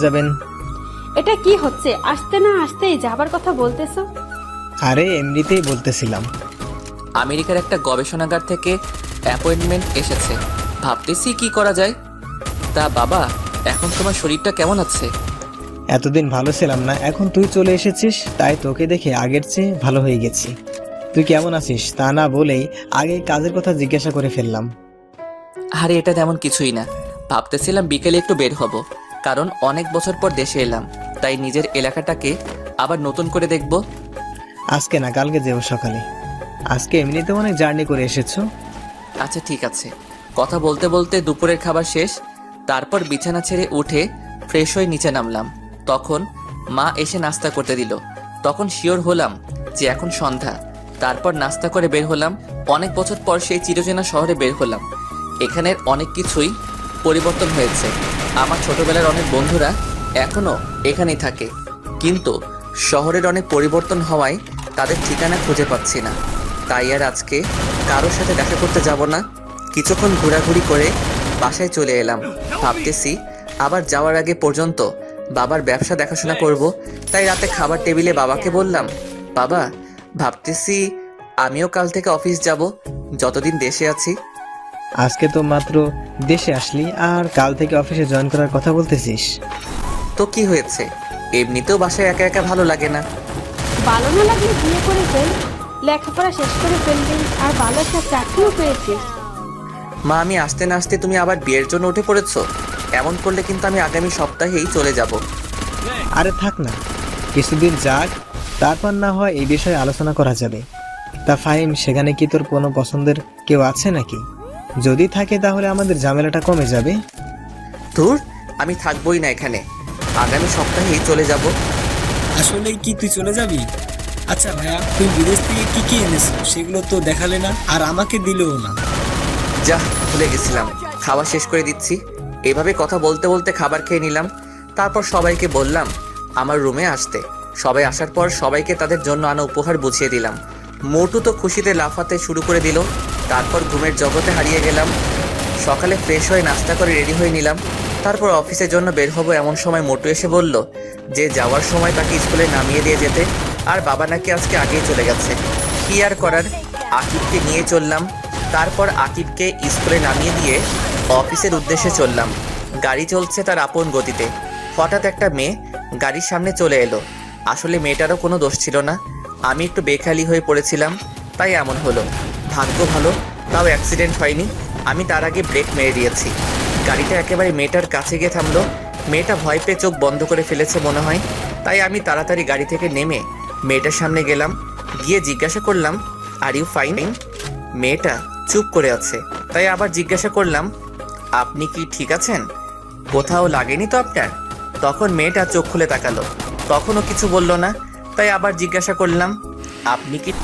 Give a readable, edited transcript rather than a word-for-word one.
যাবেন। এটা কি হচ্ছে? আসতে না আসতেই যাবার কথা বলতেছো? আরে এমনিতেই বলতেছিলাম। আমেরিকার একটা গবেষণাগার থেকে অ্যাপয়েন্টমেন্ট এসেছে, ভাবতেছি কি করা যায়। তা বাবা, এখন তোমার শরীরটা কেমন আছে? এতদিন ভালো ছিলাম না, এখন তুই চলে এসেছিস, তাই তোকে দেখে আগের চেয়ে ভালো হয়ে গেছি। তুই কেমন আছিস তা না বলেই আগে কাজের কথা জিজ্ঞাসা করে ফেললাম। আরে এটা তেমন কিছুই না, ভাবতেছিলাম বিকেলে একটু বের হব, কারণ অনেক বছর পর দেশে এলাম, তাই নিজের এলাকাটাকে আবার নতুন করে দেখব। আজকে না, কালকে যাবো সকালে। আজকে এমনিতে অনেক জার্নি করে এসেছো। আচ্ছা ঠিক আছে। কথা বলতে বলতে দুপুরের খাবার শেষ, তারপর বিছানা ছেড়ে উঠে ফ্রেশ হয়ে নিচে নামলাম। তখন মা এসে নাস্তা করতে দিল। তখন শিওর হলাম যে এখন সন্ধ্যা। তারপর নাস্তা করে বের হলাম। অনেক বছর পর সেই চিরচেনা শহরে বের হলাম। এখানের অনেক কিছুই পরিবর্তন হয়েছে। আমার ছোটবেলার অনেক বন্ধুরা এখনও এখানেই থাকে, কিন্তু শহরের অনেক পরিবর্তন হওয়ায় তাদের ঠিকানা খুঁজে পাচ্ছি না। তাই আর আজকে কারোর সাথে দেখা করতে যাব না, কিছুক্ষণ ঘোরাঘুরি করে বাসায় চলে এলাম। ভাবতেছি আবার যাওয়ার আগে পর্যন্ত বাবার ব্যবসা দেখাশোনা করব। তাই রাতে খাবার টেবিলে বাবাকে বললাম, বাবা ভাবতেছি আমিও কাল থেকে অফিস যাব, যতদিন দেশে আছি। আজকে তো মাত্র দেশে আসলি আর কাল থেকে অফিসে জয়েন করার কথা বলতেছিস। তো কি হয়েছে, এমনিতেও বাসায় একা একা ভালো লাগে না। ভালো না লাগলে বিয়ে করে ফেল, লেখাপড়া শেষ করে ফেলবি, আর ভালো একটা চাকরিও পেয়েছিস। মা, আমি আসতে না আসতে তুমি আবার বিয়ের জন্য উঠে পড়েছো? এমন করলে কিন্তু আমি আগামী সপ্তাহেই চলে যাব। আরে থাক না, কিছুদিন যাক, তারপর না হয় এই বিষয়ে আলোচনা করা যাবে। তা ফাহিম, সেখানে কি তোর কোনো পছন্দের কেউ আছে নাকি? যদি থাকে তাহলে আমাদের ঝামেলাটা কমে যাবে। ধুর, আমি থাকবোই না এখানে, আগামী সপ্তাহেই চলে যাব। আসলেই কি তুই চলে যাবি? আচ্ছা ভাইয়া, তুই বিদেশ থেকে কি কি এনেছো সেগুলো তো দেখালে না, আর আমাকে দিলেও না। যা, ভুলে গেছিলাম, খাওয়া শেষ করে দিচ্ছি। এভাবে কথা বলতে বলতে খাবার খেয়ে নিলাম। তারপর সবাইকে বললাম আমার রুমে আসতে। সবাই আসার পর সবাইকে তাদের জন্য আনা উপহার বুঝিয়ে দিলাম। মোটু তো খুশিতে লাফাতে শুরু করে দিল। তারপর ঘুমের জগতে হারিয়ে গেলাম। সকালে ফ্রেশ হয়ে নাস্তা করে রেডি হয়ে নিলাম। তারপর অফিসের জন্য বের হব, এমন সময় মোটু এসে বলল যে যাওয়ার সময় তাকে স্কুলে নামিয়ে দিয়ে যেতে, আর বাবা নাকি আজকে আগেই চলে গেছে। কি আর করার, আকিবকে নিয়ে চললাম। তারপর আকিবকে স্কুলে নামিয়ে দিয়ে অফিসের উদ্দেশ্যে চললাম। গাড়ি চলছে তার আপন গতিতে। হঠাৎ একটা মেয়ে গাড়ির সামনে চলে এলো। আসলে মেয়েটারও কোনো দোষ ছিল না, আমি একটু বেখালি হয়ে পড়েছিলাম, তাই এমন হলো। ভাগ্য ভালো, তাও অ্যাক্সিডেন্ট হয়নি। আমি তার আগে ব্রেক মেরে দিয়েছি। গাড়িটা একেবারে মেয়েটার কাছে গিয়ে থামলো। মেয়েটা ভয় পেয়ে চোখ বন্ধ করে ফেলেছে মনে হয়, তাই আমি তাড়াতাড়ি গাড়ি থেকে নেমে মেয়েটার সামনে গেলাম। গিয়ে জিজ্ঞাসা করলাম, আর ইউ ফাইন? মেয়েটা চুপ করে আছে, তাই আবার জিজ্ঞাসা করলাম, আপনি কি ঠিক আছেন? কোথাও লাগেনি তো আপনার? তখন মেয়েটা চোখ খুলে তাকালো, তখনও কিছু বলল না, তাই আবার জিজ্ঞাসা করলাম, আপনি কি